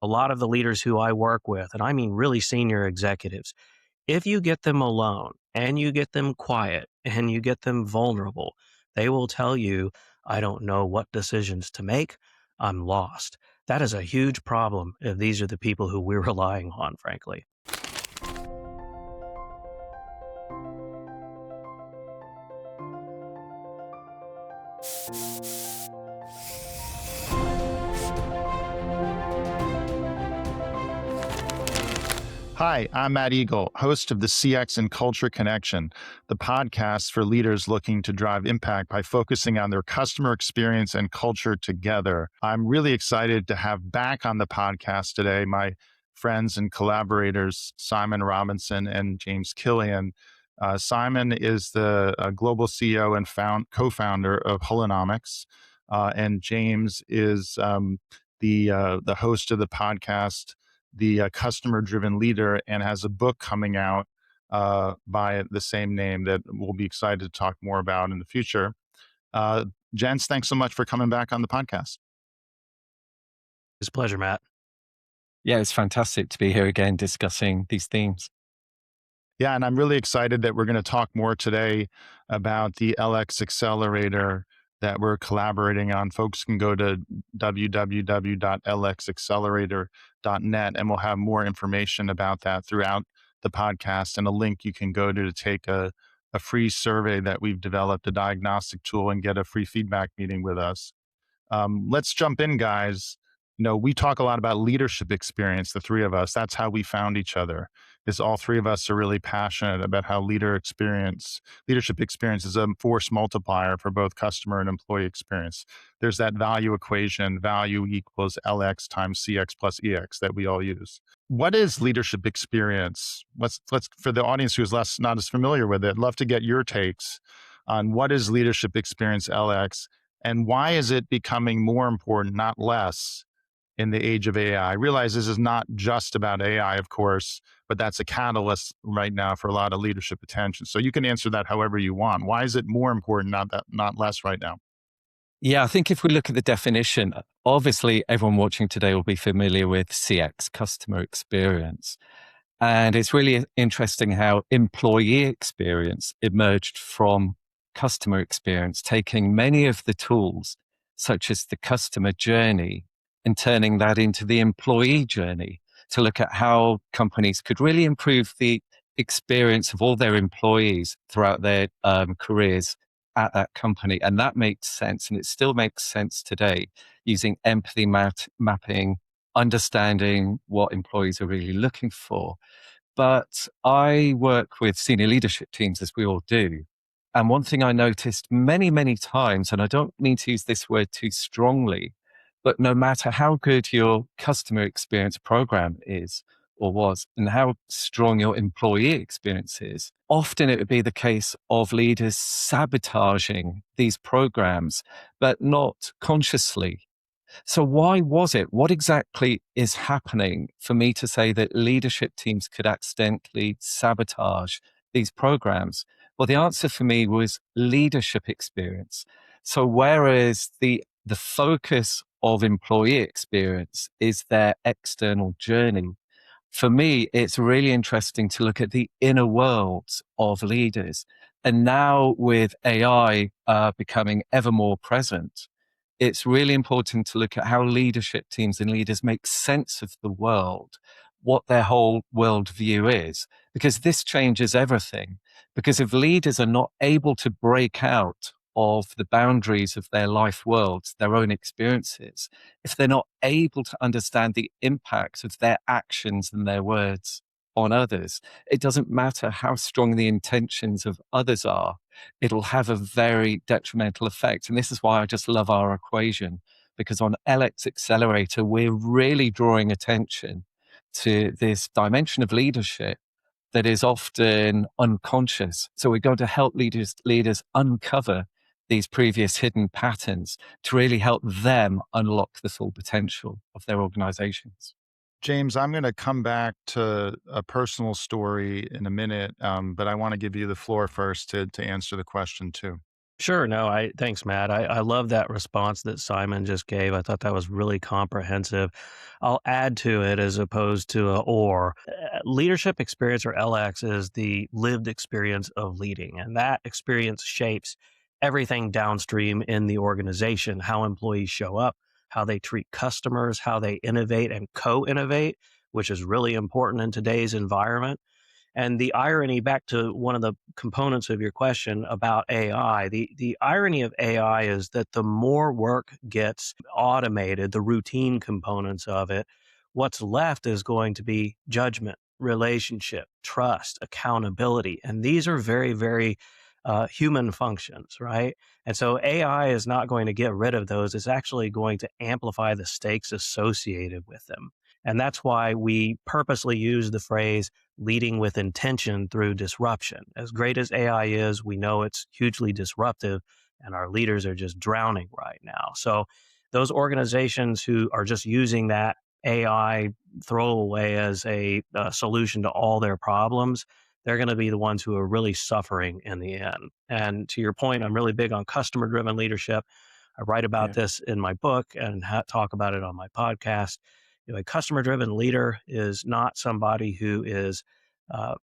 a lot of the leaders who I work with, and I mean really senior executives, if you get them alone and you get them quiet and you get them vulnerable, they will tell you, I don't know what decisions to make. I'm lost. That is a huge problem if these are the people who we're relying on, frankly. Hi, I'm Matt Egol, host of the CX and Culture Connection, the podcast for leaders looking to drive impact by focusing on their customer experience and culture together. I'm really excited to have back on the podcast today my friends and collaborators, Simon Robinson and James Killian. Simon is the global CEO and co-founder of Holonomics, and James is the host of the podcast, the customer-driven leader, and has a book coming out by the same name that we'll be excited to talk more about in the future. Gents, thanks so much for coming back on the podcast. It's a pleasure, Matt. Yeah, it's fantastic to be here again discussing these themes. Yeah, and I'm really excited that we're going to talk more today about the LX Accelerator that we're collaborating on. Folks can go to www.lxaccelerator.net and we'll have more information about that throughout the podcast, and a link you can go to take a free survey that we've developed, a diagnostic tool, and get a free feedback meeting with us. Let's jump in, guys. We talk a lot about leadership experience, the three of us. That's how we found each other, is all three of us are really passionate about how leadership experience is a force multiplier for both customer and employee experience. There's that value equation, value equals LX times CX plus EX, that we all use. What is leadership experience? Let's for the audience who's not as familiar with it, love to get your takes on what is leadership experience LX, and why is it becoming more important, not less, in the age of AI? I realize this is not just about AI, of course, but that's a catalyst right now for a lot of leadership attention. So you can answer that however you want. Why is it more important, not less right now? Yeah, I think if we look at the definition, obviously everyone watching today will be familiar with CX, customer experience. And it's really interesting how employee experience emerged from customer experience, taking many of the tools, such as the customer journey, and turning that into the employee journey to look at how companies could really improve the experience of all their employees throughout their careers at that company. And that makes sense. And it still makes sense today using empathy mapping, understanding what employees are really looking for. But I work with senior leadership teams, as we all do. And one thing I noticed many, many times, and I don't mean to use this word too strongly, but no matter how good your customer experience program is or was, and how strong your employee experience is, often it would be the case of leaders sabotaging these programs, but not consciously. So why was it? What exactly is happening for me to say that leadership teams could accidentally sabotage these programs? Well, the answer for me was leadership experience. So whereas the focus of employee experience is their external journey, for me, it's really interesting to look at the inner worlds of leaders. And now with AI becoming ever more present, it's really important to look at how leadership teams and leaders make sense of the world, what their whole worldview is, because this changes everything. Because if leaders are not able to break out of the boundaries of their life worlds, their own experiences, if they're not able to understand the impact of their actions and their words on others, it doesn't matter how strong the intentions of others are, it'll have a very detrimental effect. And this is why I just love our equation, because on LX Accelerator, we're really drawing attention to this dimension of leadership that is often unconscious. So we're going to help leaders uncover these previous hidden patterns to really help them unlock the full potential of their organizations. James, I'm going to come back to a personal story in a minute, but I want to give you the floor first to answer the question too. Sure. No, thanks, Matt. I love that response that Simon just gave. I thought that was really comprehensive. I'll add to it as opposed to a or. Leadership experience, or LX, is the lived experience of leading. And that experience shapes everything downstream in the organization: how employees show up, how they treat customers, how they innovate and co innovate, which is really important in today's environment. And the irony, back to one of the components of your question about AI, the irony of AI is that the more work gets automated, the routine components of it, what's left is going to be judgment, relationship, trust, accountability. And these are very, very human functions, right? And so AI is not going to get rid of those. It's actually going to amplify the stakes associated with them. And that's why we purposely use the phrase leading with intention through disruption. As great as AI is, we know it's hugely disruptive, and our leaders are just drowning right now. So, those organizations who are just using that AI throwaway as a solution to all their problems, they're going to be the ones who are really suffering in the end. And to your point, I'm really big on customer driven leadership. I write about Yeah. this in my book and talk about it on my podcast. A customer driven leader is not somebody who is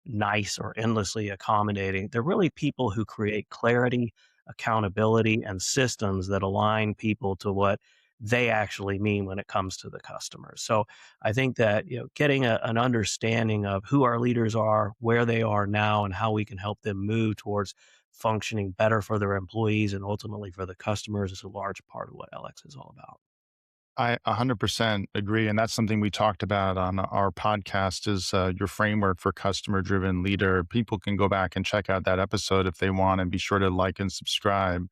nice or endlessly accommodating. They're really people who create clarity, accountability, and systems that align people to what they actually mean when it comes to the customers. So I think that getting an understanding of who our leaders are, where they are now, and how we can help them move towards functioning better for their employees and ultimately for the customers is a large part of what LX is all about. I 100% agree, and that's something we talked about on our podcast is your framework for customer-driven leader. People can go back and check out that episode if they want, and be sure to like and subscribe.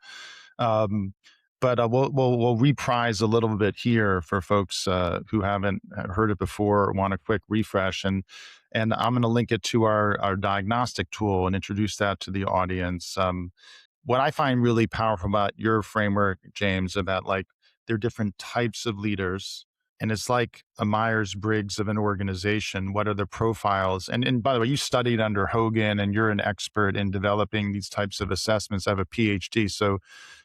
Um, but we'll reprise a little bit here for folks who haven't heard it before or want a quick refresh, and I'm going to link it to our diagnostic tool and introduce that to the audience. What I find really powerful about your framework, James, about like there are different types of leaders. And it's like a Myers Briggs of an organization. What are the profiles? And by the way, you studied under Hogan and you're an expert in developing these types of assessments. I have a PhD. So,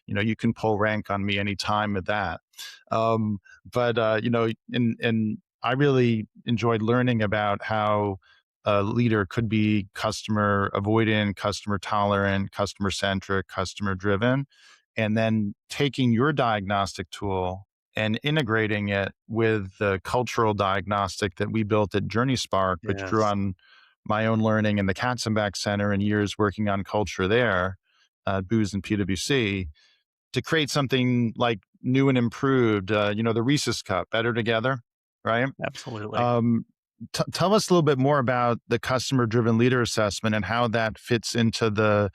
you can pull rank on me anytime at that. And I really enjoyed learning about how a leader could be customer avoidant, customer tolerant, customer centric, customer driven, and then taking your diagnostic tool and integrating it with the cultural diagnostic that we built at JourneySpark, which drew Yes, on my own learning in the Katzenbach Center and years working on culture there, Booz and PwC, to create something like new and improved, the Reese's Cup, better together, right? absolutely. Um, Tell us a little bit more about the customer-driven leader assessment and how that fits into the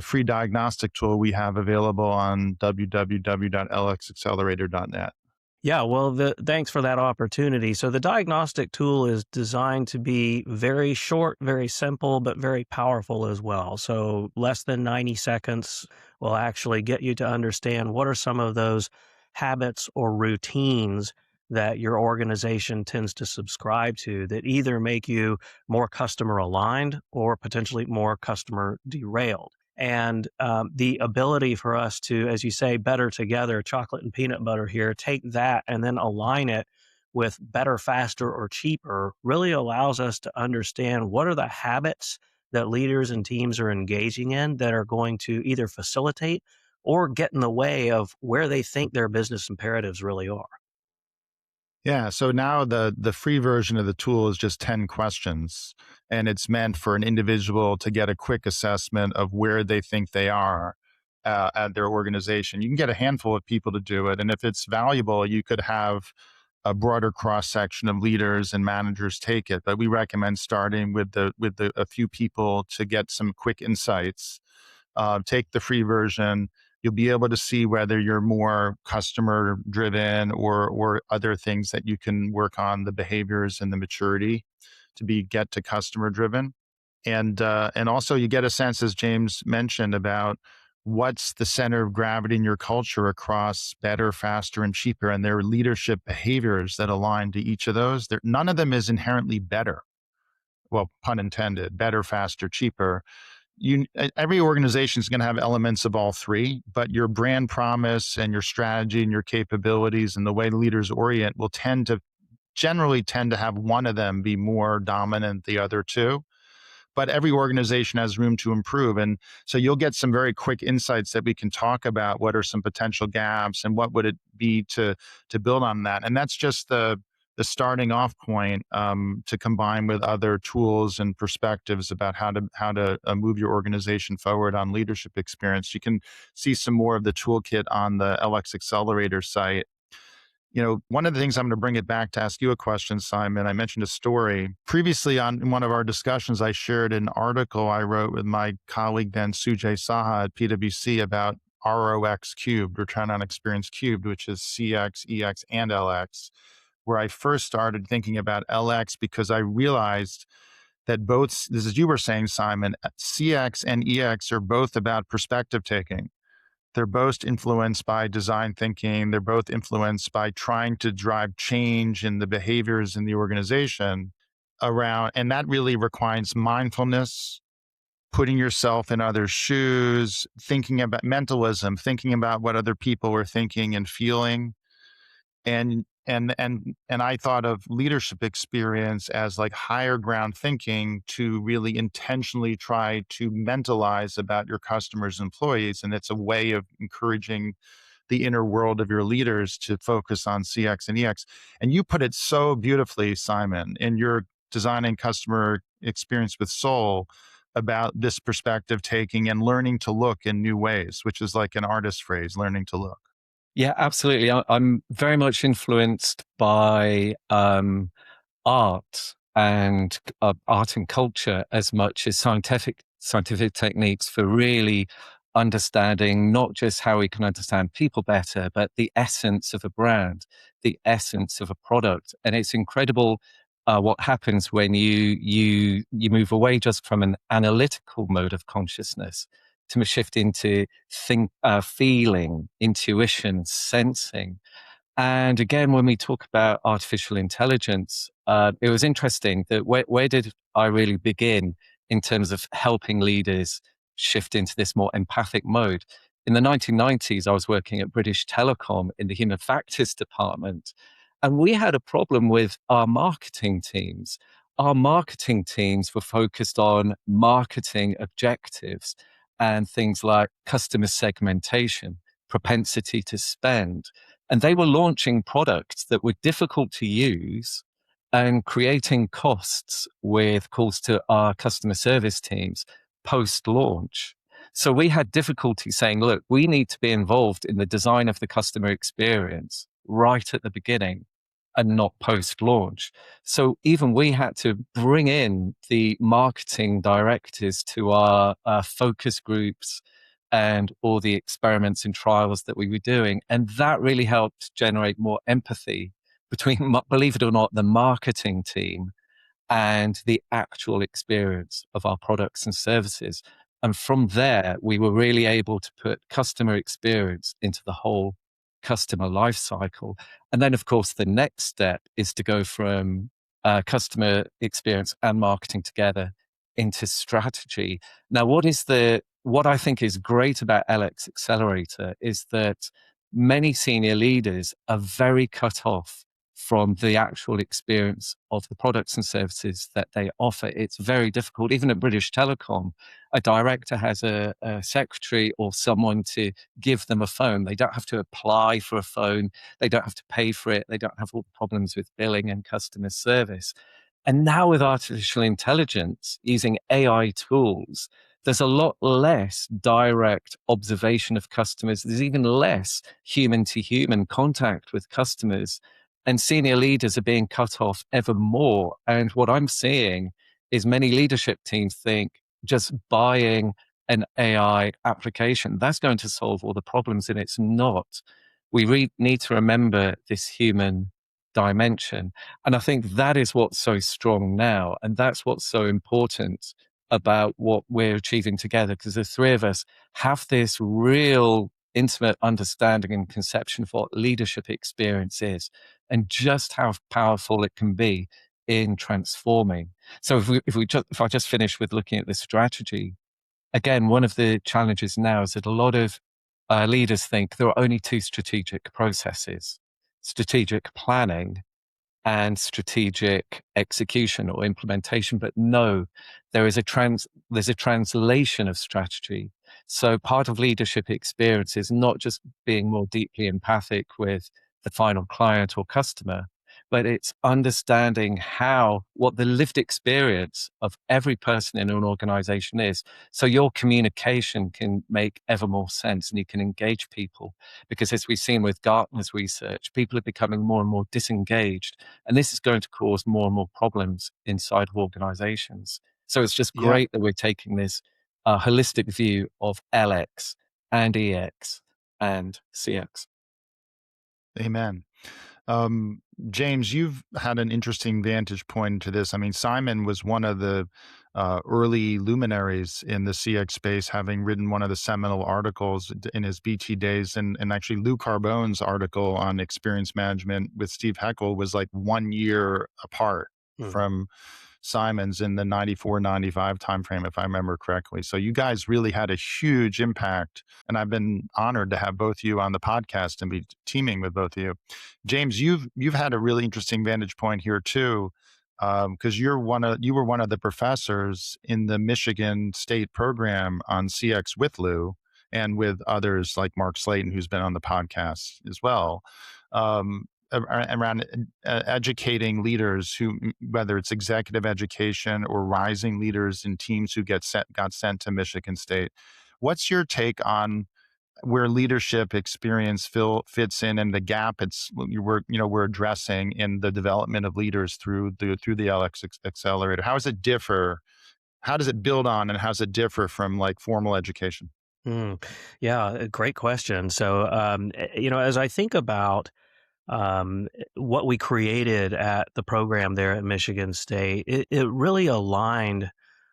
free diagnostic tool we have available on www.lxaccelerator.net. Yeah, well, thanks for that opportunity. So, the diagnostic tool is designed to be very short, very simple, but very powerful as well. So, less than 90 seconds will actually get you to understand what are some of those habits or routines that your organization tends to subscribe to that either make you more customer aligned or potentially more customer derailed. And the ability for us to, as you say, better together, chocolate and peanut butter here, take that and then align it with better, faster, or cheaper really allows us to understand what are the habits that leaders and teams are engaging in that are going to either facilitate or get in the way of where they think their business imperatives really are. Yeah. So now the free version of the tool is just 10 questions, and it's meant for an individual to get a quick assessment of where they think they are at their organization. You can get a handful of people to do it. And if it's valuable, you could have a broader cross section of leaders and managers take it. But we recommend starting with a few people to get some quick insights. Take the free version. You'll be able to see whether you're more customer driven or other things that you can work on, the behaviors and the maturity to be get to customer driven. And also you get a sense, as James mentioned, about what's the center of gravity in your culture across better, faster, and cheaper, and their leadership behaviors that align to each of those. None of them is inherently better. Well, pun intended, better, faster, cheaper. every organization is going to have elements of all three, but your brand promise and your strategy and your capabilities and the way leaders orient will generally tend to have one of them be more dominant than the other two. But every organization has room to improve. And so you'll get some very quick insights that we can talk about. What are some potential gaps and what would it be to build on that? And that's just the starting off point, to combine with other tools and perspectives about how to move your organization forward on leadership experience. You can see some more of the toolkit on the LX Accelerator site. One of the things, I'm going to bring it back to ask you a question, Simon. I mentioned a story previously in one of our discussions. I shared an article I wrote with my colleague then Sujay Saha at PwC about ROX cubed, return on experience cubed, which is CX, EX, and LX, where I first started thinking about LX because I realized that both, this is you were saying, Simon, CX and EX are both about perspective taking. They're both influenced by design thinking. They're both influenced by trying to drive change in the behaviors in the organization around, and that really requires mindfulness, putting yourself in others' shoes, thinking about mentalism, thinking about what other people are thinking and feeling. And I thought of leadership experience as like higher ground thinking to really intentionally try to mentalize about your customers' employees. And it's a way of encouraging the inner world of your leaders to focus on CX and EX. And you put it so beautifully, Simon, in your designing customer experience with soul, about this perspective taking and learning to look in new ways, which is like an artist phrase, learning to look. Yeah, absolutely. I'm very much influenced by art and art and culture as much as scientific techniques for really understanding not just how we can understand people better, but the essence of a brand, the essence of a product. And it's incredible what happens when you move away just from an analytical mode of consciousness to a shift into feeling, intuition, sensing. And again, when we talk about artificial intelligence, it was interesting that where did I really begin in terms of helping leaders shift into this more empathic mode? In the 1990s, I was working at British Telecom in the human factors department, and we had a problem with our marketing teams. Our marketing teams were focused on marketing objectives and things like customer segmentation, propensity to spend. And they were launching products that were difficult to use and creating costs with calls to our customer service teams post launch. So we had difficulty saying, look, we need to be involved in the design of the customer experience right at the beginning and not post launch. So even we had to bring in the marketing directors to our focus groups and all the experiments and trials that we were doing. And that really helped generate more empathy between, believe it or not, the marketing team and the actual experience of our products and services. And from there, we were really able to put customer experience into the whole customer life cycle. And then, of course, the next step is to go from customer experience and marketing together into strategy. Now, what I think is great about LX Accelerator is that many senior leaders are very cut off from the actual experience of the products and services that they offer. It's very difficult. Even at British Telecom, a director has a secretary or someone to give them a phone. They don't have to apply for a phone. They don't have to pay for it. They don't have all the problems with billing and customer service. And now with artificial intelligence, using AI tools, there's a lot less direct observation of customers. There's even less human to human contact with customers. And senior leaders are being cut off ever more. And what I'm seeing is many leadership teams think just buying an AI application, that's going to solve all the problems, and it's not. We need to remember this human dimension. And I think that is what's so strong now. And that's what's so important about what we're achieving together, because the three of us have this real intimate understanding and conception of what leadership experience is and just how powerful it can be in transforming. So if I just finish with looking at the strategy, again, one of the challenges now is that a lot of leaders think there are only two strategic processes: strategic planning and strategic execution or implementation. But no, there's a translation of strategy. So part of leadership experience is not just being more deeply empathic with the final client or customer, but it's understanding what the lived experience of every person in an organization is. So your communication can make ever more sense and you can engage people. Because as we've seen with Gartner's research, people are becoming more and more disengaged, and this is going to cause more and more problems inside of organizations. So it's just Yeah. great that we're taking this holistic view of LX and EX and CX. Amen. Um, James, you've had an interesting vantage point into this. I mean, Simon was one of the early luminaries in the CX space, having written one of the seminal articles in his BT days. And actually, Lou Carbone's article on experience management with Steve Heckel was like 1 year apart Hmm. from Simon's in the 94, 95 timeframe, if I remember correctly. So you guys really had a huge impact. And I've been honored to have both you on the podcast and be teaming with both of you. James, you've had a really interesting vantage point here too, because you were one of the professors in the Michigan State program on CX with Lou and with others like Mark Slayton, who's been on the podcast as well. Around educating leaders who, whether it's executive education or rising leaders in teams who got sent to Michigan State. What's your take on where leadership experience fits in and the gap we're addressing in the development of leaders through the LX accelerator? How does it differ? How does it build on, and how does it differ from like formal education? Mm. Yeah, a great question. So, as I think about what we created at the program there at Michigan State, it really aligned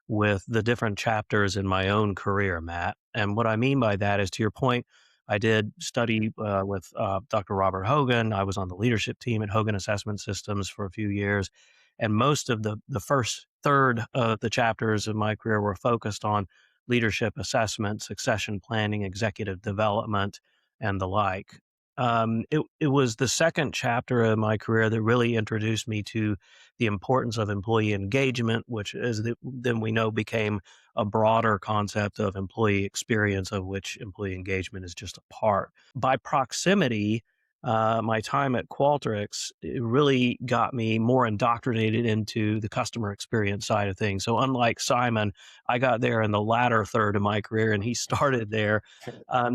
with the different chapters in my own career, Matt. And what I mean by that is, to your point, I did study with Dr. Robert Hogan. I was on the leadership team at Hogan Assessment Systems for a few years. And most of the first third of the chapters of my career were focused on leadership assessment, succession planning, executive development, and the like. It was the second chapter of my career that really introduced me to the importance of employee engagement, which then we know became a broader concept of employee experience, of which employee engagement is just a part. By proximity, my time at Qualtrics, it really got me more indoctrinated into the customer experience side of things. So unlike Simon, I got there in the latter third of my career, and he started there.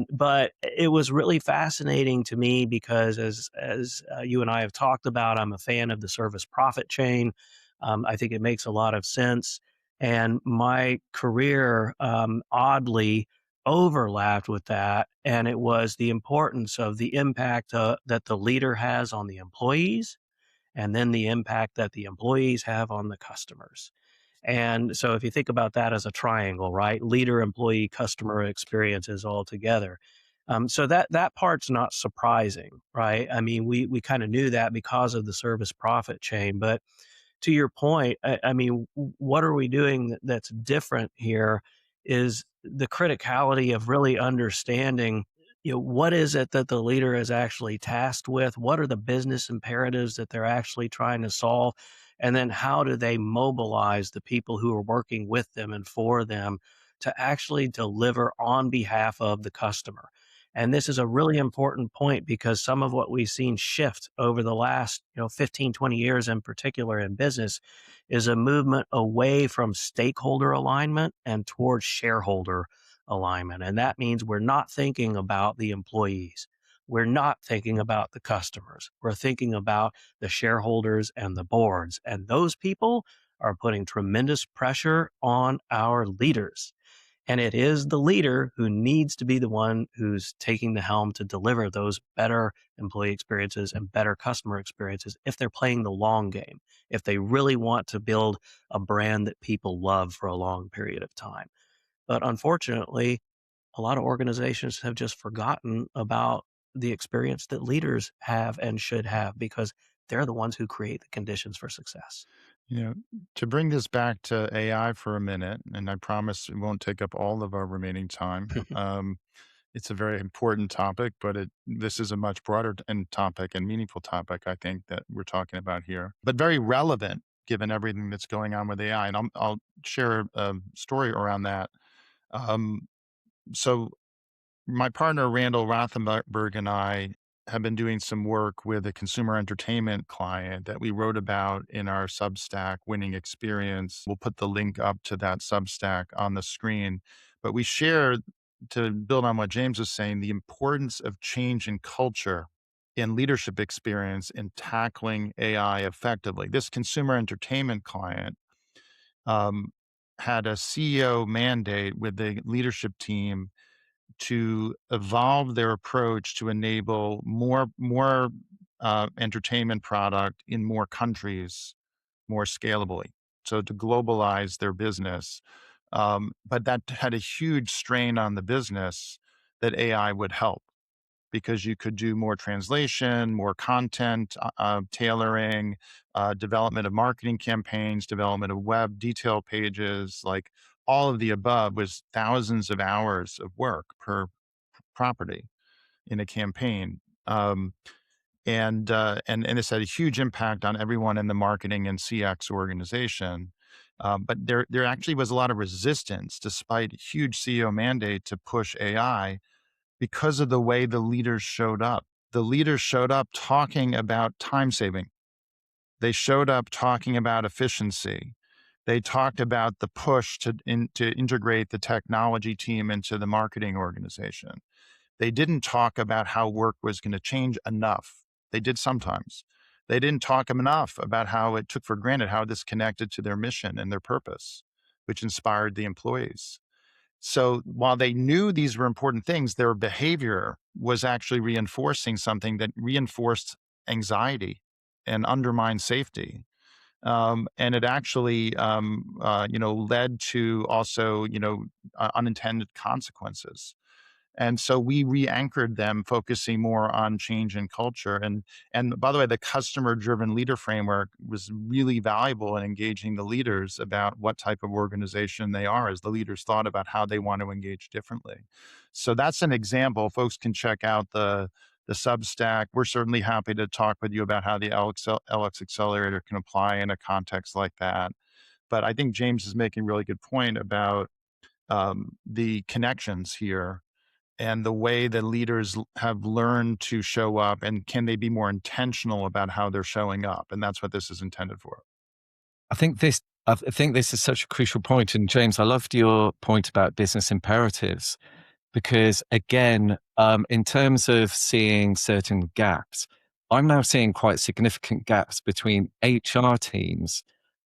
But it was really fascinating to me because, as you and I have talked about, I'm a fan of the service profit chain. I think it makes a lot of sense, and my career oddly overlapped with that, and it was the importance of the impact that the leader has on the employees, and then the impact that the employees have on the customers. And so if you think about that as a triangle, right? Leader, employee, customer experiences all together. So that part's not surprising, right? I mean, we kind of knew that because of the service profit chain. But to your point, I mean, what are we doing that's different here is the criticality of really understanding, what is it that the leader is actually tasked with? What are the business imperatives that they're actually trying to solve? And then how do they mobilize the people who are working with them and for them to actually deliver on behalf of the customer? And this is a really important point because some of what we've seen shift over the last, 15, 20 years in particular in business is a movement away from stakeholder alignment and towards shareholder alignment. And that means we're not thinking about the employees. We're not thinking about the customers. We're thinking about the shareholders and the boards. And those people are putting tremendous pressure on our leaders. And it is the leader who needs to be the one who's taking the helm to deliver those better employee experiences and better customer experiences if they're playing the long game, if they really want to build a brand that people love for a long period of time. But unfortunately, a lot of organizations have just forgotten about the experience that leaders have and should have because they're the ones who create the conditions for success. You know, to bring this back to AI for a minute, and I promise it won't take up all of our remaining time. It's a very important topic, but this is a much broader and topic and meaningful topic, I think, that we're talking about here, but very relevant given everything that's going on with AI. And I'll share a story around that. Um, so my partner, Randall Rothenberg, and I have been doing some work with a consumer entertainment client that we wrote about in our Substack Winning Experience. We'll put the link up to that Substack on the screen. But we shared, to build on what James was saying, the importance of change in culture and leadership experience in tackling AI effectively. This consumer entertainment client um, had a CEO mandate with the leadership team to evolve their approach to enable more entertainment product in more countries more scalably. So to globalize their business, but that had a huge strain on the business that AI would help because you could do more translation, more content, tailoring, development of marketing campaigns, development of web detail pages, like all of the above was thousands of hours of work per property in a campaign. And this had a huge impact on everyone in the marketing and CX organization. But there actually was a lot of resistance, despite a huge CEO mandate to push AI, because of the way the leaders showed up. The leaders showed up talking about time saving. They showed up talking about efficiency. They talked about the push to integrate the technology team into the marketing organization. They didn't talk about how work was going to change enough. They did sometimes. They didn't talk enough about how it took for granted how this connected to their mission and their purpose, which inspired the employees. So while they knew these were important things, their behavior was actually reinforcing something that reinforced anxiety and undermined safety. And it actually, led to also, unintended consequences. And so we re-anchored them, focusing more on change and culture. And by the way, the customer-driven leader framework was really valuable in engaging the leaders about what type of organization they are, as the leaders thought about how they want to engage differently. So that's an example. Folks can check out the Substack. We're certainly happy to talk with you about how the LX Accelerator can apply in a context like that. But I think James is making a really good point about the connections here and the way that leaders have learned to show up, and can they be more intentional about how they're showing up? And that's what this is intended for. I think this is such a crucial point. And James, I loved your point about business imperatives because, again, in terms of seeing certain gaps, I'm now seeing quite significant gaps between HR teams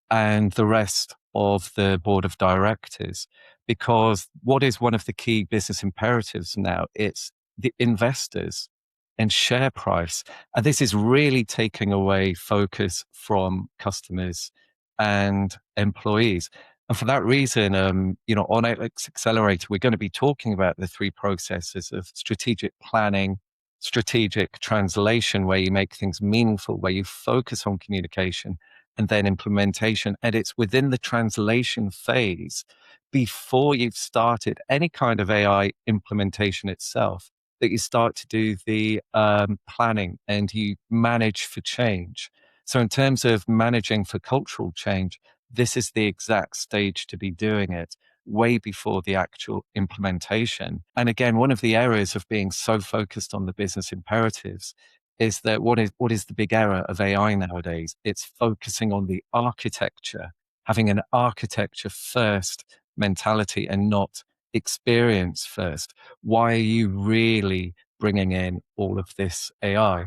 and the rest of the board of directors. Because what is one of the key business imperatives now? It's the investors and share price. And this is really taking away focus from customers and employees. And for that reason, on Alex Accelerator, we're going to be talking about the three processes of strategic planning, strategic translation, where you make things meaningful, where you focus on communication, and then implementation. And it's within the translation phase, before you've started any kind of AI implementation itself, that you start to do the planning and you manage for change. So in terms of managing for cultural change, this is the exact stage to be doing it, way before the actual implementation. And again, one of the areas of being so focused on the business imperatives is that what is the big error of AI nowadays? It's focusing on the architecture, having an architecture first mentality and not experience first. Why are you really bringing in all of this AI?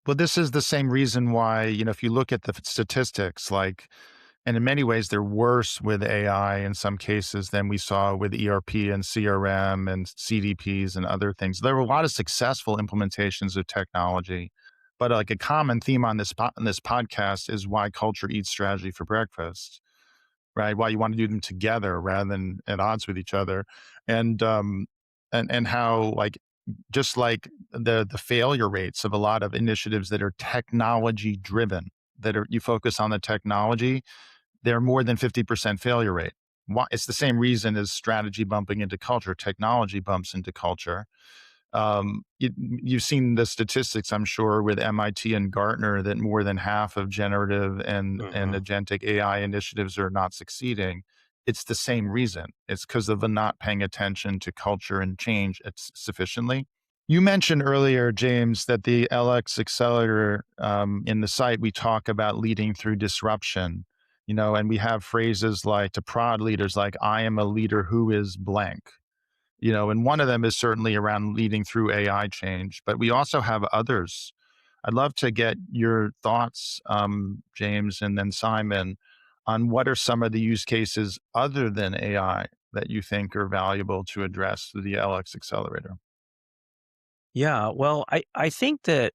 Well, this is the same reason why, if you look at the statistics, and in many ways, they're worse with AI in some cases than we saw with ERP and CRM and CDPs and other things. There were a lot of successful implementations of technology, but like a common theme on this podcast is why culture eats strategy for breakfast, right? Why you want to do them together rather than at odds with each other, and how, just like the failure rates of a lot of initiatives that are technology driven, you focus on the technology, they're more than 50% failure rate. Why? It's the same reason as strategy bumping into culture, technology bumps into culture. You've seen the statistics, I'm sure, with MIT and Gartner that more than half of generative and Mhm. agentic AI initiatives are not succeeding. It's the same reason. It's because of the not paying attention to culture and change sufficiently. You mentioned earlier, James, that the LX Accelerator, in the site, we talk about leading through disruption, and we have phrases like to prod leaders, like, I am a leader who is blank, and one of them is certainly around leading through AI change, but we also have others. I'd love to get your thoughts, James, and then Simon, on what are some of the use cases other than AI that you think are valuable to address through the LX Accelerator. Yeah, well, I think that,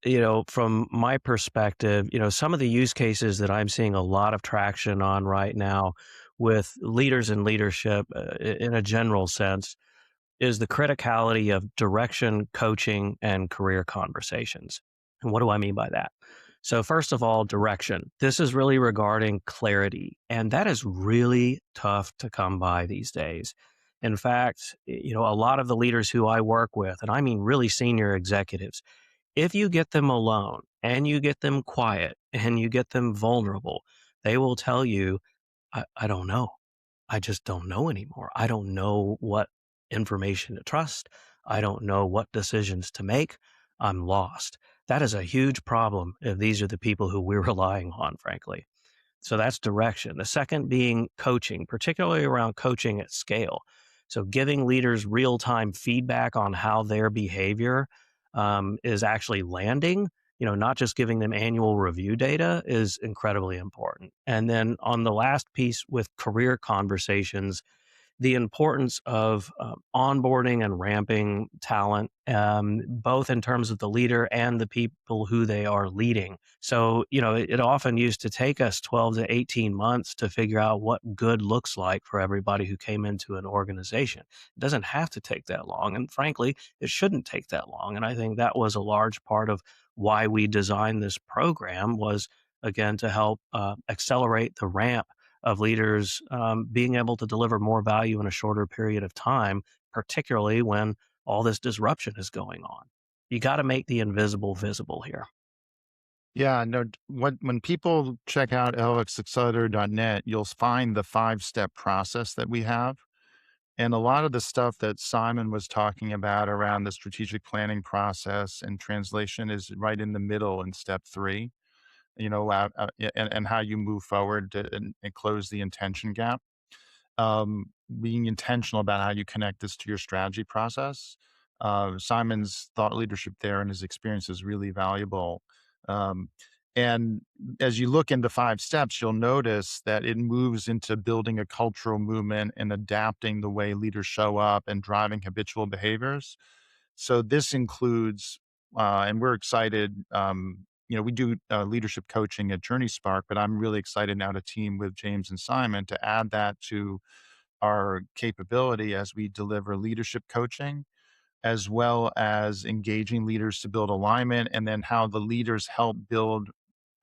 from my perspective, some of the use cases that I'm seeing a lot of traction on right now with leaders and leadership in a general sense is the criticality of direction, coaching, and career conversations. And what do I mean by that? So, first of all, direction. This is really regarding clarity, and that is really tough to come by these days. In fact, a lot of the leaders who I work with, and I mean really senior executives, if you get them alone and you get them quiet and you get them vulnerable, they will tell you, I don't know. I just don't know anymore. I don't know what information to trust. I don't know what decisions to make. I'm lost. That is a huge problem if these are the people who we're relying on, frankly. So that's direction. The second being coaching, particularly around coaching at scale. So giving leaders real time feedback on how their behavior is actually landing, not just giving them annual review data is incredibly important. And then on the last piece with career conversations, the importance of onboarding and ramping talent, both in terms of the leader and the people who they are leading. So, it often used to take us 12 to 18 months to figure out what good looks like for everybody who came into an organization. It doesn't have to take that long. And frankly, it shouldn't take that long. And I think that was a large part of why we designed this program was, again, to help accelerate the ramp of leaders being able to deliver more value in a shorter period of time, particularly when all this disruption is going on. You got to make the invisible visible here. Yeah, no, when people check out lxaccelerator.net, you'll find the 5-step process that we have. And a lot of the stuff that Simon was talking about around the strategic planning process and translation is right in the middle in step 3, and how you move forward and close the intention gap. Being intentional about how you connect this to your strategy process. Simon's thought leadership there and his experience is really valuable. Um, and as you look into 5 steps, you'll notice that it moves into building a cultural movement and adapting the way leaders show up and driving habitual behaviors. So this includes, and we're excited. We do leadership coaching at JourneySpark, but I'm really excited now to team with James and Simon to add that to our capability as we deliver leadership coaching, as well as engaging leaders to build alignment, and then how the leaders help build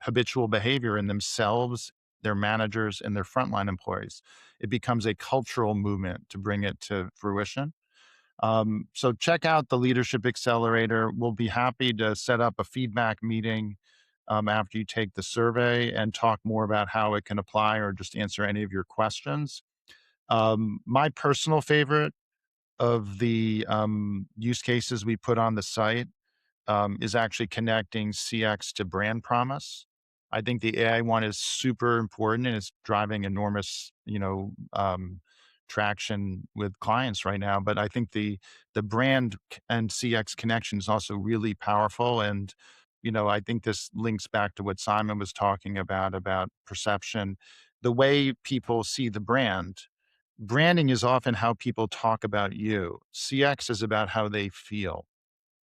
habitual behavior in themselves, their managers, and their frontline employees. It becomes a cultural movement to bring it to fruition. So check out the Leadership Accelerator. We'll be happy to set up a feedback meeting after you take the survey and talk more about how it can apply or just answer any of your questions. My personal favorite of the use cases we put on the site is actually connecting CX to brand promise. I think the AI one is super important and it's driving enormous, traction with clients right now. But I think the brand and CX connection is also really powerful. And I think this links back to what Simon was talking about perception. The way people see the branding is often how people talk about you. CX is about how they feel,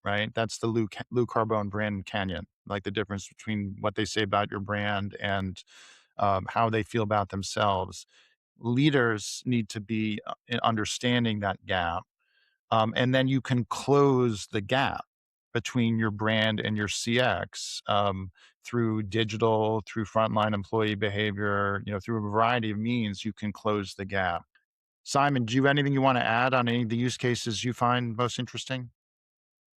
right? That's the Lou Carbone brand canyon, like the difference between what they say about your brand and how they feel about themselves. Leaders need to be in understanding that gap. And then you can close the gap between your brand and your CX through digital, through frontline employee behavior, through a variety of means, you can close the gap. Simon, do you have anything you want to add on any of the use cases you find most interesting?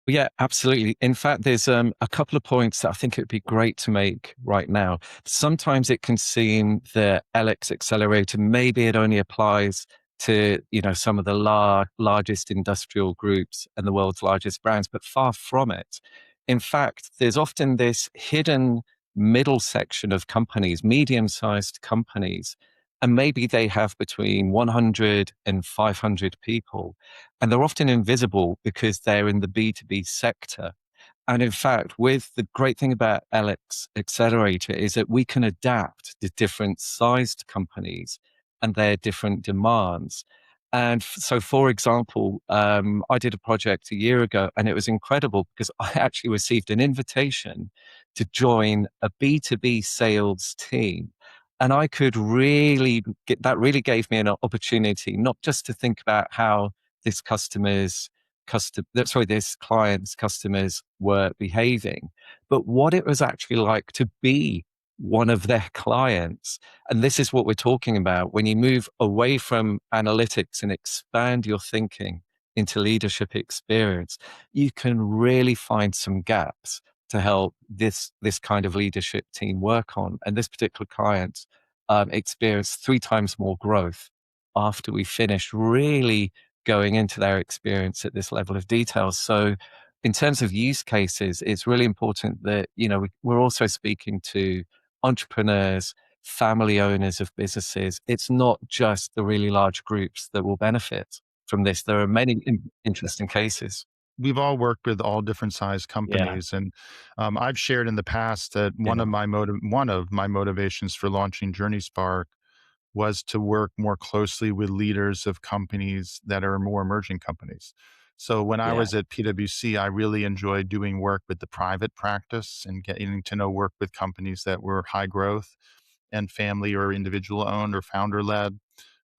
Yeah, absolutely. In fact, there's a couple of points that I think it would be great to make right now. Sometimes it can seem that LX Accelerator, maybe it only applies to, some of the largest industrial groups and the world's largest brands, but far from it. In fact, there's often this hidden middle section of companies, medium-sized companies, and maybe they have between 100 and 500 people, and they're often invisible because they're in the B2B sector. And in fact, with the great thing about LX Accelerator is that we can adapt to different sized companies and their different demands. And so, for example, I did a project a year ago and it was incredible because I actually received an invitation to join a B2B sales team. And I could really that really gave me an opportunity not just to think about how this this client's customers were behaving, but what it was actually like to be one of their clients. And this is what we're talking about. When you move away from analytics and expand your thinking into leadership experience, you can really find some gaps to help this kind of leadership team work on. And this particular client experienced 3 times more growth after we finished really going into their experience at this level of detail. So in terms of use cases, it's really important that, we're also speaking to entrepreneurs, family owners of businesses. It's not just the really large groups that will benefit from this. There are many interesting cases. We've all worked with all different size Yeah, companies, and I've shared in the past that yeah, one of my motivations for launching JourneySpark was to work more closely with leaders of companies that are more emerging companies. So when I yeah. was at PwC, I really enjoyed doing work with the private practice and getting to know work with companies that were high growth and family or individual owned or founder led.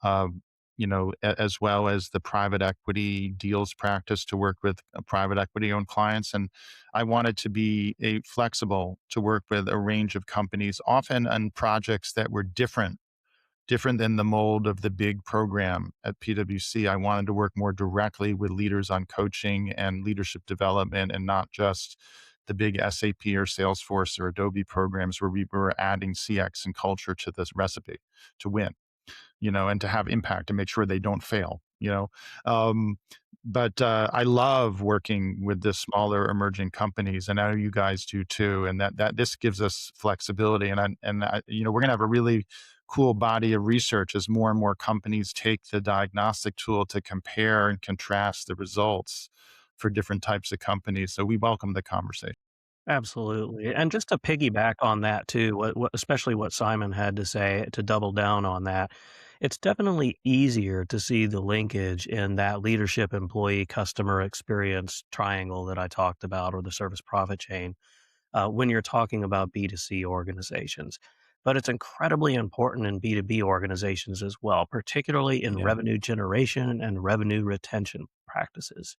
Um, as well as the private equity deals practice to work with private equity owned clients. And I wanted to be flexible to work with a range of companies, often on projects that were different than the mold of the big program at PwC. I wanted to work more directly with leaders on coaching and leadership development and not just the big SAP or Salesforce or Adobe programs where we were adding CX and culture to this recipe to win, and to have impact and make sure they don't fail. Um, but I love working with the smaller emerging companies, and I know you guys do too. And that this gives us flexibility, we're going to have a really cool body of research as more and more companies take the diagnostic tool to compare and contrast the results for different types of companies. So we welcome the conversation. Absolutely, and just to piggyback on that too, what especially what Simon had to say to double down on that, it's definitely easier to see the linkage in that leadership, employee, customer experience triangle that I talked about, or the service profit chain, when you're talking about B2C organizations. But it's incredibly important in B2B organizations as well, particularly in Yeah. revenue generation and revenue retention practices,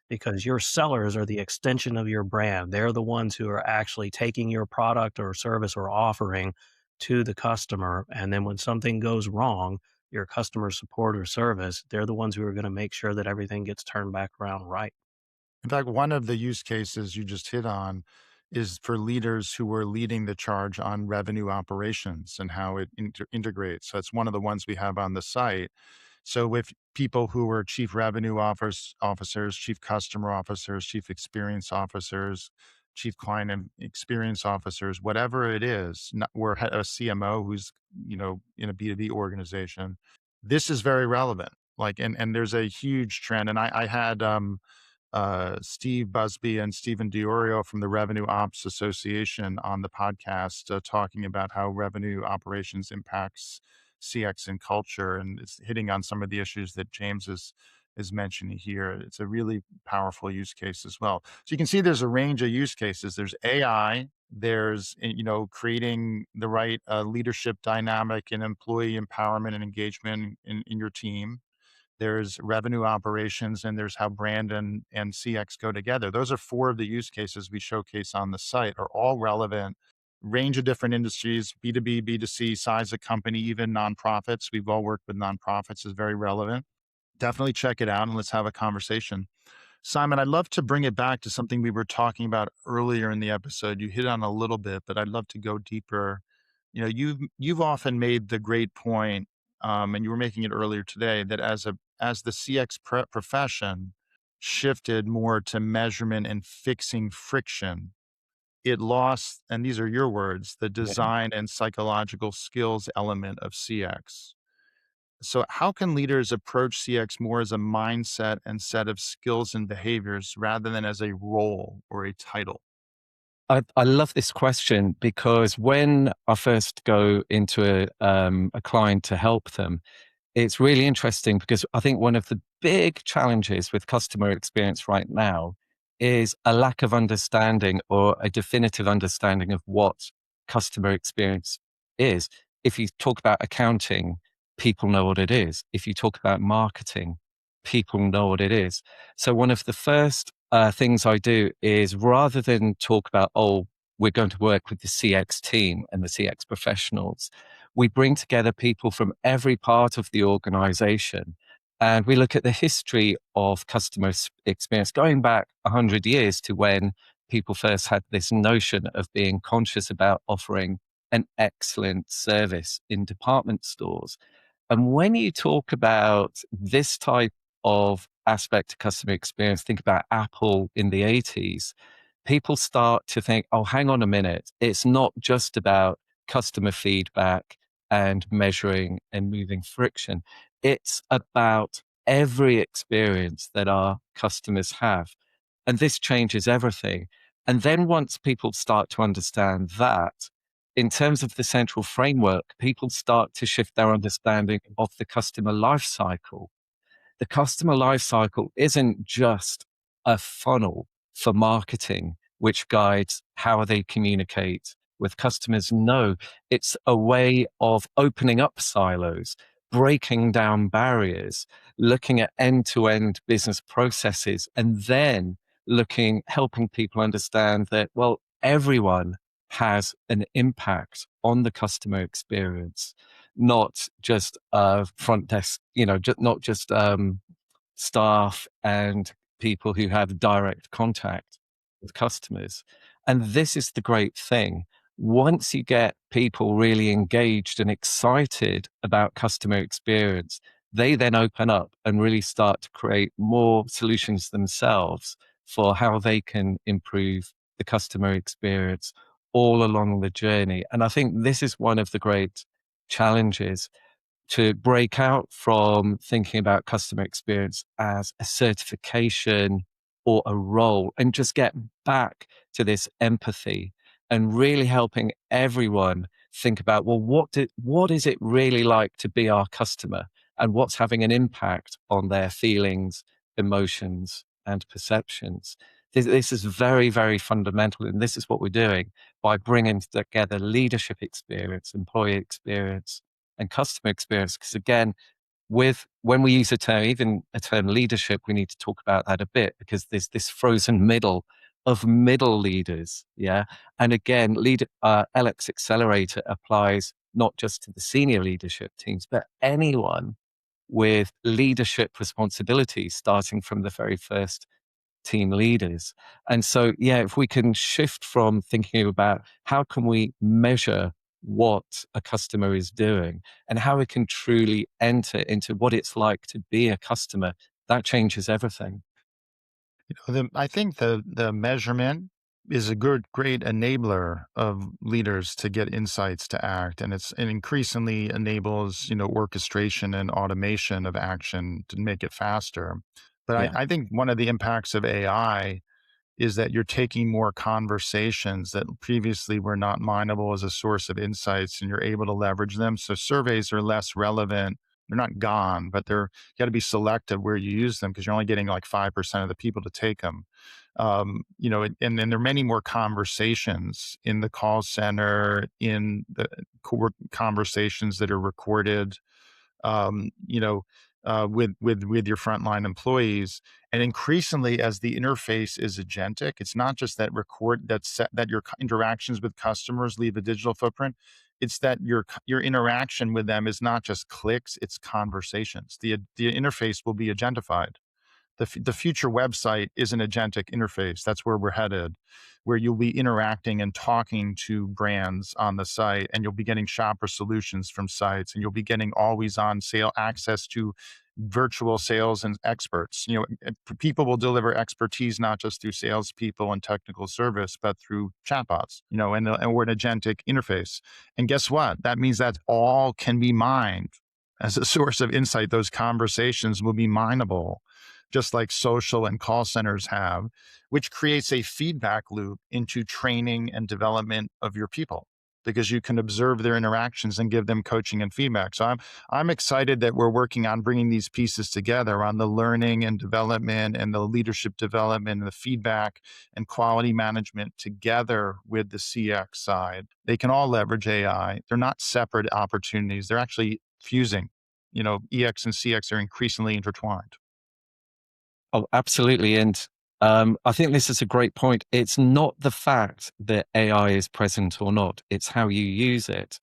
because your sellers are the extension of your brand. They're the ones who are actually taking your product or service or offering to the customer. And then when something goes wrong, your customer support or service, they're the ones who are going to make sure that everything gets turned back around right. In fact, one of the use cases you just hit on is for leaders who are leading the charge on revenue operations and how it integrates. So it's one of the ones we have on the site. So with people who are chief revenue officers, chief customer officers, chief experience officers, chief client experience officers, whatever it is, we're a CMO who's, in a B2B organization. This is very relevant. Like, and there's a huge trend. And I had, Steve Busby and Stephen Diorio from the Revenue Ops Association on the podcast, talking about how revenue operations impacts CX and culture, and it's hitting on some of the issues that James is mentioning here. It's a really powerful use case as well. So you can see there's a range of use cases. There's AI. There's creating the right leadership dynamic and employee empowerment and engagement in your team. There's revenue operations, and there's how brand and CX go together. Those are four of the use cases we showcase on the site, are all relevant range of different industries, B2B, B2C, size of company, even nonprofits. We've all worked with nonprofits, is very relevant. Definitely check it out and let's have a conversation. Simon, I'd love to bring it back to something we were talking about earlier in the episode. You hit on a little bit, but I'd love to go deeper. You've often made the great point, and you were making it earlier today, that as the CX profession shifted more to measurement and fixing friction, it lost, and these are your words, the Yeah. design and psychological skills element of CX. So, how can leaders approach CX more as a mindset and set of skills and behaviors rather than as a role or a title? I love this question because when I first go into a client to help them, it's really interesting because I think one of the big challenges with customer experience right now is a lack of understanding or a definitive understanding of what customer experience is. If you talk about accounting, people know what it is. If you talk about marketing, people know what it is. So one of the first things I do is rather than talk about, oh, we're going to work with the CX team and the CX professionals, we bring together people from every part of the organization and we look at the history of customer experience going back 100 years to when people first had this notion of being conscious about offering an excellent service in department stores. And when you talk about this type of aspect to customer experience, think about Apple in the 80s, people start to think, oh, hang on a minute. It's not just about customer feedback and measuring and moving friction. It's about every experience that our customers have. And this changes everything. And then once people start to understand that, in terms of the central framework, people start to shift their understanding of the customer life cycle. The customer life cycle isn't just a funnel for marketing, which guides how they communicate with customers. No, it's a way of opening up silos, breaking down barriers, looking at end-to-end business processes, and then helping people understand that, well, everyone has an impact on the customer experience, not just front desk, not just staff and people who have direct contact with customers. And this is the great thing. Once you get people really engaged and excited about customer experience, they then open up and really start to create more solutions themselves for how they can improve the customer experience all along the journey. And I think this is one of the great challenges, to break out from thinking about customer experience as a certification or a role and just get back to this empathy and really helping everyone think about, well, what is it really like to be our customer and what's having an impact on their feelings, emotions, and perceptions. This is very, very fundamental. And this is what we're doing by bringing together leadership experience, employee experience, and customer experience. Because again, when we use a term, even a term leadership, we need to talk about that a bit because there's this frozen middle of middle leaders. Yeah. And again, LX Accelerator applies not just to the senior leadership teams, but anyone with leadership responsibilities, starting from the very first team leaders. And so, yeah, if we can shift from thinking about how can we measure what a customer is doing and how we can truly enter into what it's like to be a customer, that changes everything. I think the measurement is a great enabler of leaders to get insights to act, and it increasingly enables orchestration and automation of action to make it faster. But Yeah. I think one of the impacts of AI is that you're taking more conversations that previously were not mineable as a source of insights, and you're able to leverage them. So surveys are less relevant. They're not gone, but you got to be selective where you use them because you're only getting like 5% of the people to take them. And there are many more conversations in the call center, in the conversations that are recorded. Um, you know, with your frontline employees. And increasingly, as the interface is agentic, it's not just that that your interactions with customers leave a digital footprint. It's that your interaction with them is not just clicks; it's conversations. The interface will be agentified. The future website is an agentic interface. That's where we're headed, where you'll be interacting and talking to brands on the site, and you'll be getting shopper solutions from sites, and you'll be getting always on sale access to virtual sales and experts. People will deliver expertise not just through salespeople and technical service, but through chatbots. And we're an agentic interface. And guess what? That means that all can be mined as a source of insight. Those conversations will be mineable, just like social and call centers have, which creates a feedback loop into training and development of your people, because you can observe their interactions and give them coaching and feedback. So I'm excited that we're working on bringing these pieces together on the learning and development and the leadership development and the feedback and quality management together with the CX side. They can all leverage AI. They're not separate opportunities. They're actually fusing. EX and CX are increasingly intertwined. Oh, absolutely. And I think this is a great point. It's not the fact that AI is present or not, it's how you use it.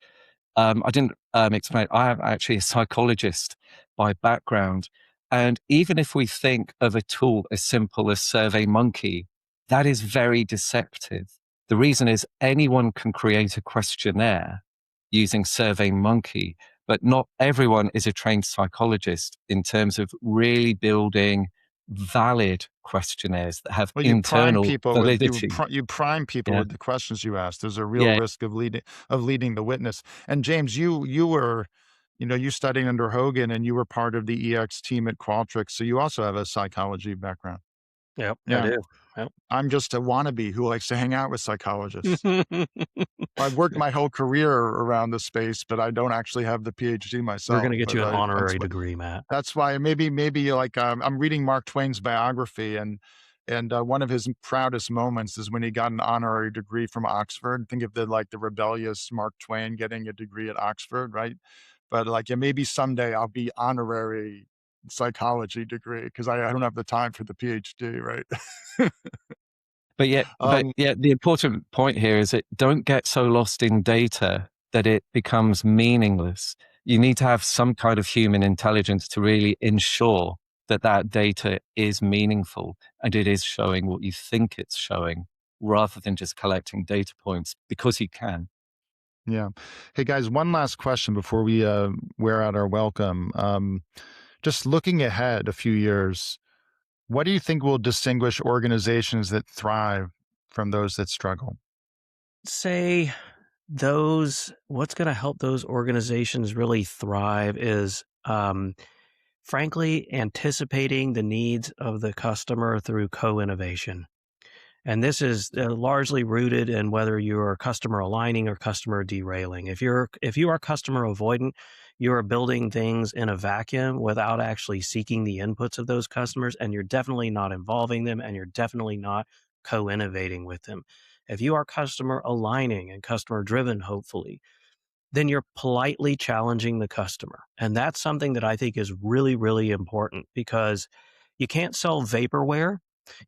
I didn't explain, I am actually a psychologist by background. And even if we think of a tool as simple as SurveyMonkey, that is very deceptive. The reason is anyone can create a questionnaire using SurveyMonkey, but not everyone is a trained psychologist in terms of really building valid questionnaires that have Well, internal validity. you prime people Yeah. with the questions you ask. There's a real Yeah. risk of leading the witness. And James, you were, you studied under Hogan, and you were part of the EX team at Qualtrics, so you also have a psychology background. Yep, I Yeah, do. Yep. I'm just a wannabe who likes to hang out with psychologists. I've worked my whole career around the space, but I don't actually have the PhD We're myself. gonna get But you an that's honorary what degree, Matt. that's why maybe like I'm reading Mark Twain's biography, and one of his proudest moments is when he got an honorary degree from Oxford. Think of the rebellious Mark Twain getting a degree at Oxford, right? But like, yeah, maybe someday I'll be honorary psychology degree because I don't have the time for the PhD, right? But um, yet, the important point here is that don't get so lost in data that it becomes meaningless. You need to have some kind of human intelligence to really ensure that that data is meaningful and it is showing what you think it's showing, rather than just collecting data points because you can. yeah. Hey guys, one last question before we wear out our welcome. Just looking ahead a few years, what do you think will distinguish organizations that thrive from those that struggle? Say what's gonna help those organizations really thrive is, frankly, anticipating the needs of the customer through co-innovation. And this is largely rooted in whether you're customer aligning or customer derailing. If you are customer avoidant, you are building things in a vacuum without actually seeking the inputs of those customers, and you're definitely not involving them, and you're definitely not co-innovating with them. If you are customer aligning and customer driven, hopefully, then you're politely challenging the customer. And that's something that I think is really, really important because you can't sell vaporware.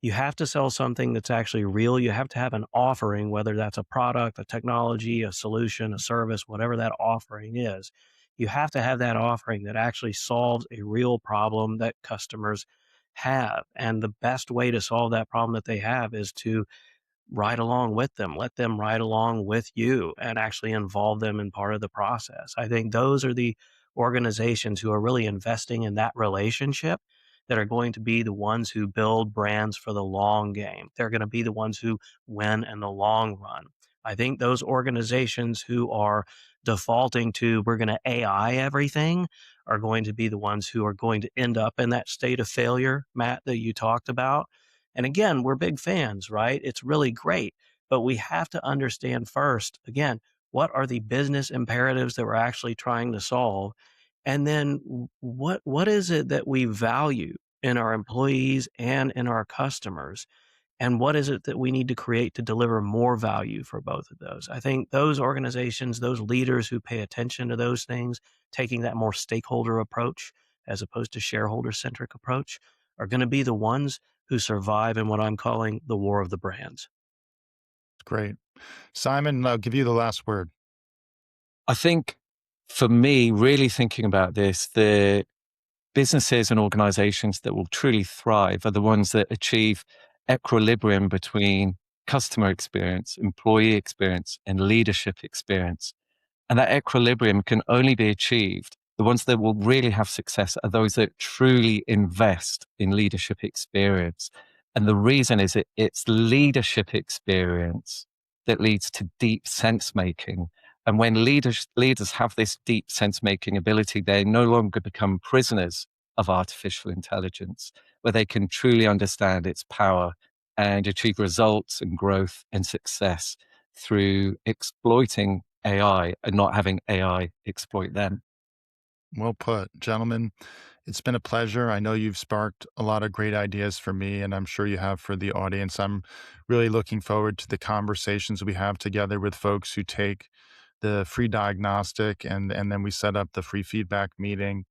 You have to sell something that's actually real. You have to have an offering, whether that's a product, a technology, a solution, a service, whatever that offering is. You have to have that offering that actually solves a real problem that customers have. And the best way to solve that problem that they have is to ride along with them, let them ride along with you and actually involve them in part of the process. I think those are the organizations who are really investing in that relationship that are going to be the ones who build brands for the long game. They're going to be the ones who win in the long run. I think those organizations who are defaulting to we're going to AI everything are going to be the ones who are going to end up in that state of failure, Matt, that you talked about. And again, we're big fans, right? It's really great. But we have to understand first, again, what are the business imperatives that we're actually trying to solve? And then what is it that we value in our employees and in our customers? And what is it that we need to create to deliver more value for both of those? I think those organizations, those leaders who pay attention to those things, taking that more stakeholder approach as opposed to shareholder-centric approach are going to be the ones who survive in what I'm calling the war of the brands. Great. Simon, I'll give you the last word. I think for me, really thinking about this, the businesses and organizations that will truly thrive are the ones that achieve equilibrium between customer experience, employee experience, and leadership experience. And that equilibrium can only be achieved. The ones that will really have success are those that truly invest in leadership experience. And the reason is it's leadership experience that leads to deep sense making. And when leaders have this deep sense making ability, they no longer become prisoners of artificial intelligence, where they can truly understand its power and achieve results and growth and success through exploiting AI and not having AI exploit them. Well put, gentlemen. It's been a pleasure. I know you've sparked a lot of great ideas for me, and I'm sure you have for the audience. I'm really looking forward to the conversations we have together with folks who take the free diagnostic and then we set up the free feedback meeting.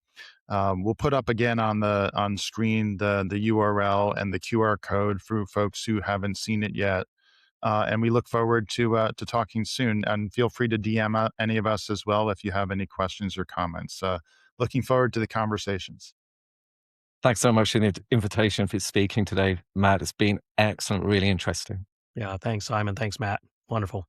We'll put up again on screen the URL and the QR code for folks who haven't seen it yet. And we look forward to talking soon. And feel free to DM any of us as well if you have any questions or comments. Looking forward to the conversations. Thanks so much for the invitation for speaking today, Matt. It's been excellent, really interesting. Yeah, thanks, Simon. Thanks, Matt. Wonderful.